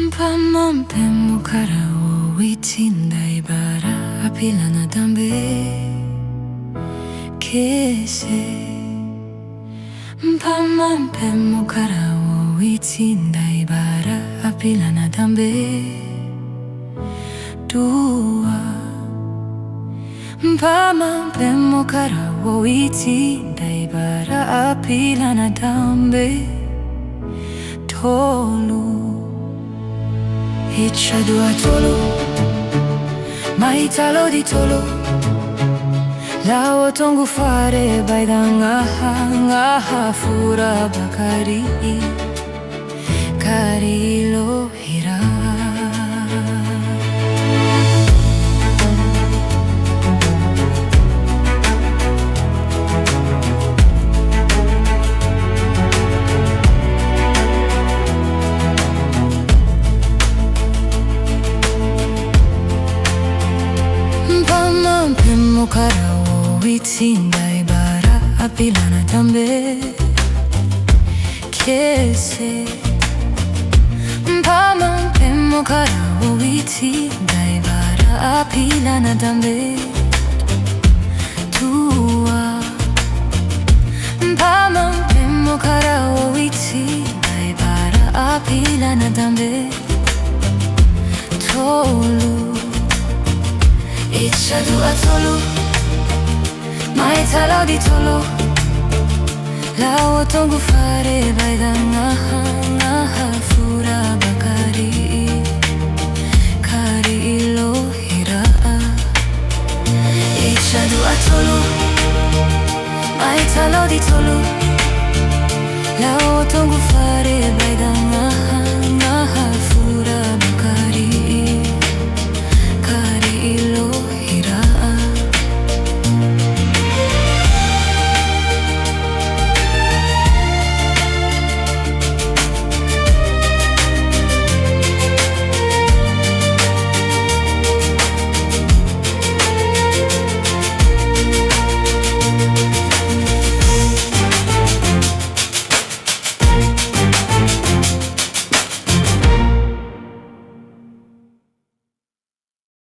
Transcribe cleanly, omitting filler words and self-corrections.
Mpamampe mukara wo witinda ibara apila na dambe kese. Mpamampe mukara wo witinda ibara apila na dambe dua. Mpamampe mukara wo witinda ibara apila na dambe tolu. Ichadua tolo, maitalo di tolo. Lao tongu fare baidanga fura bakari karilo hira. Mpamampe mukara wo witinda ibara apila na dambe kese. Mpamampe mukara wo witinda ibara apila na dambe dua. Mpamampe mukara wo witinda ibara apila na dambe tolu. Ichadua tolo, maitalo di tolo. Lao tongu fare baidanga fura bakari karilo hira. Ichadua tolo, maitalo di tolo. Lao tongu fare baidanga